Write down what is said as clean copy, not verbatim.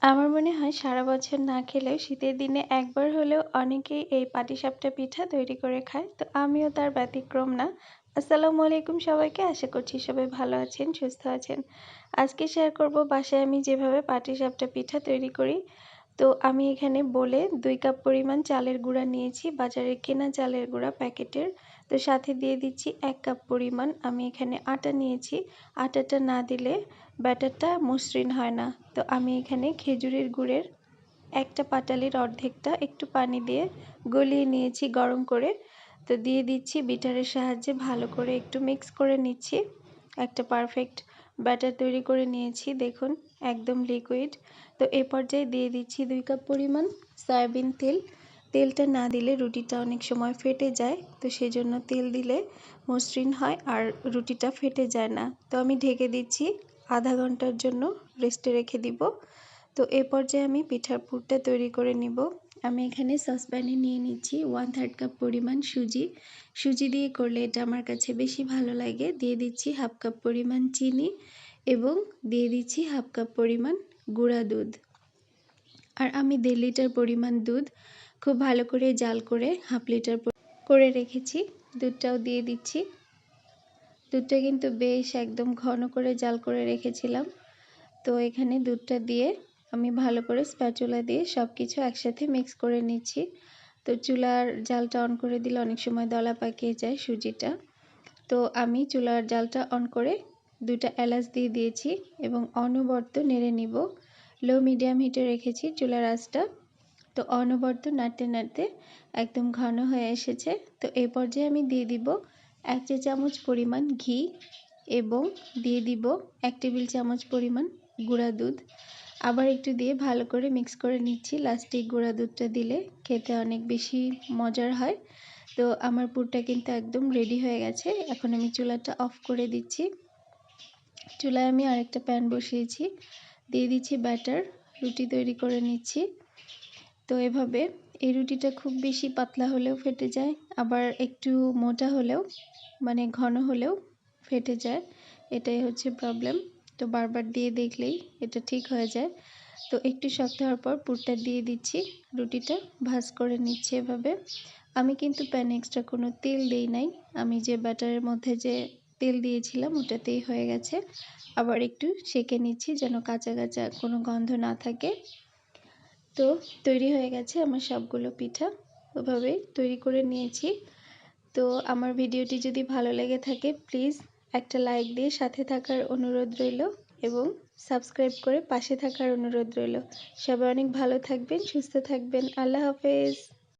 আমার মনে হয় সারা বছর না খেলেও শীতের দিনে একবার হলেও অনেকেই এই পাটিসাপটা পিঠা তৈরি করে খায়। তো আমিও তার ব্যতিক্রম না। আসসালামু আলাইকুম সবাইকে। আশা করছি সবাই ভালো আছেন, সুস্থ আছেন। আজকে শেয়ার করব বাসায় আমি যেভাবে পাটিসাপটা পিঠা তৈরি করি। তো আমি এখানে বলে 2 কাপ পরিমাণ চালের গুঁড়া নিয়েছি, বাজারে কেনা চালের গুঁড়া প্যাকেটের। তো সাথে দিয়ে দিচ্ছি 1 কাপ পরিমাণ আমি এখানে আটা নিয়েছি। আটাটা না দিলে ব্যাটারটা মসৃণ হয় না। তো আমি এখানে খেজুরের গুড়ের একটা পাটালির অর্ধেকটা একটু পানি দিয়ে গলিয়ে নিয়েছি গরম করে। তো দিয়ে দিচ্ছি বিটারের সাহায্যে ভালো করে একটু মিক্স করে নিচ্ছি। একটা পারফেক্ট ব্যাটার তৈরি করে নিয়েছি, দেখুন একদম লিকুইড। তো এ পর্যায়ে দিয়ে দিচ্ছি 2 কাপ পরিমাণ সয়াবিন তেল। তেলটা না দিলে রুটিটা অনেক সময় ফেটে যায়, তো সেজন্য তেল দিলে মসৃণ হয় আর রুটিটা ফেটে যায় না। তো আমি ঢেকে দিচ্ছি, আধা ঘন্টার জন্য রেস্টে রেখে দিব। তো এ পর্যায়ে আমি পিঠার পুরটা তৈরি করে নিব। আমি এখানে সসপ্যানে নিয়ে নিচ্ছি 1/3 কাপ পরিমাণ সুজি। সুজি দিয়ে করলে এটা আমার কাছে বেশি ভালো লাগে। দিয়ে দিচ্ছি 1/2 কাপ পরিমাণ চিনি এবং দিয়ে দিচ্ছি 1/2 কাপ পরিমাণ গুঁড়া দুধ। আর আমি 1.5 লিটার পরিমাণ দুধ খুব ভালো করে জাল করে 1/2 লিটার করে রেখেছি। দুধটাও দিয়ে দিচ্ছি। দুধটা কিন্তু বেশ একদম ঘন করে জাল করে রেখেছিলাম। তো এখানে দুধটা দিয়ে আমি ভালো করে স্প্যাচুলা দিয়ে সব কিছু একসাথে মিক্স করে নিচ্ছি। তো চুলার জালটা অন করে দিলে অনেক সময় দলা পাকিয়ে যায় সুজিটা। তো আমি চুলার জালটা অন করে 2টা এলাচ দিয়ে দিয়েছি এবং অনবরত নেড়ে নিব। লো মিডিয়াম হিটে রেখেছি চুলার আঁচটা। তো অনবরত নাড়তে নাড়তে একদম ঘন হয়ে এসেছে। তো এই পর্যায়ে আমি দিয়ে দিব 1 চা চামচ পরিমাণ ঘি এবং দিয়ে দিব 1 টেবিল চামচ পরিমাণ গুঁড়া দুধ। আবার একটু দিয়ে ভালো করে মিক্স করে নিচ্ছি। লাস্টে গুঁড়া দুধটা দিলে খেতে অনেক বেশি মজার হয়। তো আমার পুরটা কিন্তু একদম রেডি হয়ে গেছে। এখন আমি চুলাটা অফ করে দিচ্ছি। চুলায় আমি আরেকটা প্যান বসিয়েছি, দিয়ে দিচ্ছি ব্যাটার। রুটি তৈরি করে নিচ্ছি। তো এভাবে এই রুটিটা খুব বেশি পাতলা হলেও ফেটে যায়, আবার একটু মোটা হলেও মানে ঘন হলেও ফেটে যায়। এটাই হচ্ছে প্রবলেম। তো বারবার দিয়ে দেখলেই এটা ঠিক হয়ে যায়। তো একটু শক্ত হওয়ার পর পুরটা দিয়ে দিচ্ছি, রুটিটা ভাঁজ করে নিচ্ছি এভাবে। আমি কিন্তু প্যানে এক্সট্রা কোনো তেল দেই নাই, আমি যে ব্যাটারের মধ্যে যে তেল দিয়েছিলাম ওটাতেই হয়ে গেছে। আবার একটু সেঁকে নিচ্ছি যেন কাঁচা কাঁচা কোনো গন্ধ না থাকে। তো তৈরি হয়ে গেছে আমার সবগুলো পিঠা, ওভাবেই তৈরি করে নিয়েছি। তো আমার ভিডিওটি যদি ভালো লেগে থাকে প্লিজ একটা লাইক দিয়ে সাথে থাকার অনুরোধ রইল এবং সাবস্ক্রাইব করে পাশে থাকার অনুরোধ রইল। সবাই অনেক ভালো থাকবেন, সুস্থ থাকবেন। আল্লাহ হাফেজ।